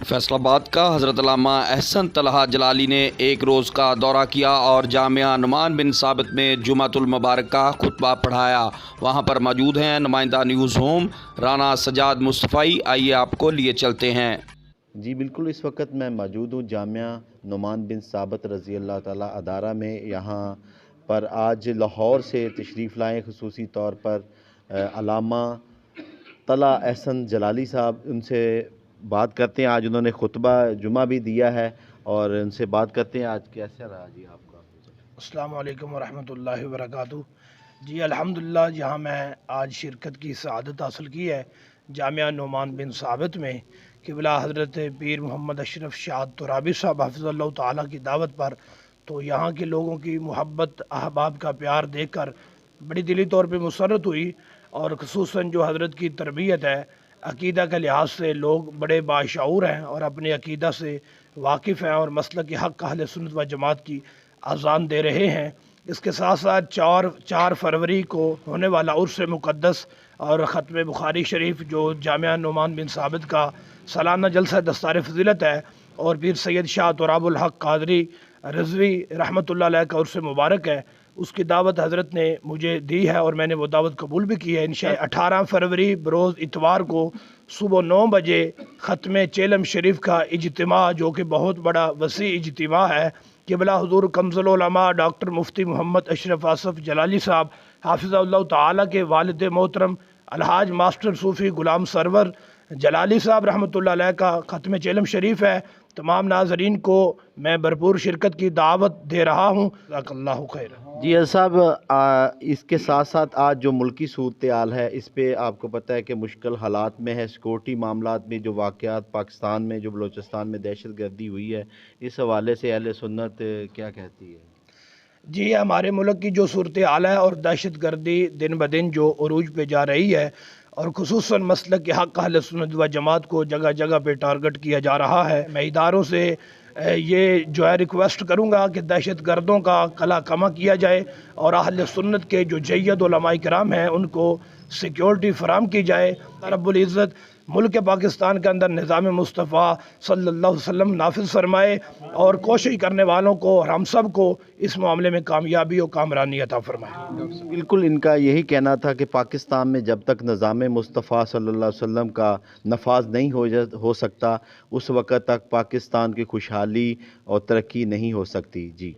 فیصل آباد کا حضرت علامہ احسن طلحہ جلالی نے ایک روز کا دورہ کیا اور جامعہ نعمان بن ثابت میں جمعۃ المبارک کا خطبہ پڑھایا۔ وہاں پر موجود ہیں نمائندہ نیوز ہوم رانا سجاد مصطفی، آئیے آپ کو لیے چلتے ہیں۔ جی بالکل، اس وقت میں موجود ہوں جامعہ نعمان بن ثابت رضی اللہ تعالیٰ ادارہ میں۔ یہاں پر آج لاہور سے تشریف لائے خصوصی طور پر علامہ طلحہ احسن جلالی صاحب۔ ان سے بات کرتے ہیں، آج انہوں نے خطبہ جمعہ بھی دیا ہے اور ان سے بات کرتے ہیں آج کیسا رہا جی آپ کا۔ السلام علیکم ورحمۃ اللہ وبرکاتہ۔ جی الحمدللہ، جہاں میں آج شرکت کی سعادت حاصل کی ہے جامعہ نعمان بن ثابت میں، قبلہ حضرت پیر محمد اشرف شاد ترابی صاحب حفظ اللہ تعالیٰ کی دعوت پر، تو یہاں کے لوگوں کی محبت احباب کا پیار دیکھ کر بڑی دلی طور پہ مسرت ہوئی، اور خصوصاً جو حضرت کی تربیت ہے، عقیدہ کے لحاظ سے لوگ بڑے باشعور ہیں اور اپنے عقیدہ سے واقف ہیں اور مسلک حق اہل سنت و جماعت کی اذان دے رہے ہیں۔ اس کے ساتھ ساتھ 4 فروری کو ہونے والا عرس مقدس اور ختم بخاری شریف جو جامعہ نعمان بن ثابت کا سالانہ جلسہ دستار فضیلت ہے، اور پیر سید شاہ تراب الحق قادری رضوی رحمۃ اللہ علیہ کا عرس مبارک ہے، اس کی دعوت حضرت نے مجھے دی ہے اور میں نے وہ دعوت قبول بھی کی ہے۔ انشاءاللہ 18 فروری بروز اتوار کو صبح 9 بجے ختم چیلم شریف کا اجتماع، جو کہ بہت بڑا وسیع اجتماع ہے، قبلہ حضور کمزل العلماء ڈاکٹر مفتی محمد اشرف آصف جلالی صاحب حافظ اللہ تعالیٰ کے والد محترم الحاج ماسٹر صوفی غلام سرور جلالی صاحب رحمۃ اللہ علیہ کا ختم چیلم شریف ہے۔ تمام ناظرین کو میں بھرپور شرکت کی دعوت دے رہا ہوں۔ جزاک اللہ خیر۔ جی صاحب، اس کے ساتھ ساتھ آج جو ملکی صورتحال ہے، اس پہ آپ کو پتہ ہے کہ مشکل حالات میں ہے، سیکورٹی معاملات میں جو واقعات پاکستان میں جو بلوچستان میں دہشت گردی ہوئی ہے، اس حوالے سے اہل سنت کیا کہتی ہے؟ جی، ہمارے ملک کی جو صورتحال ہے اور دہشت گردی دن بدن جو عروج پہ جا رہی ہے، اور خصوصاً مسلک کے حق اہل سنت و جماعت کو جگہ جگہ پہ ٹارگٹ کیا جا رہا ہے، میں اداروں سے یہ جو ہے ریکویسٹ کروں گا کہ دہشت گردوں کا قلع کما کیا جائے اور اہل سنت کے جو جید علماء کرام ہیں ان کو سیکیورٹی فراہم کی جائے۔ رب العزت ملک پاکستان کے اندر نظام مصطفیٰ صلی اللہ علیہ وسلم نافذ فرمائے اور کوشش کرنے والوں کو اور ہم سب کو اس معاملے میں کامیابی اور کامرانی عطا فرمائے۔ بالکل، ان کا یہی کہنا تھا کہ پاکستان میں جب تک نظام مصطفیٰ صلی اللہ علیہ وسلم کا نفاذ نہیں ہو سکتا، اس وقت تک پاکستان کی خوشحالی اور ترقی نہیں ہو سکتی۔ جی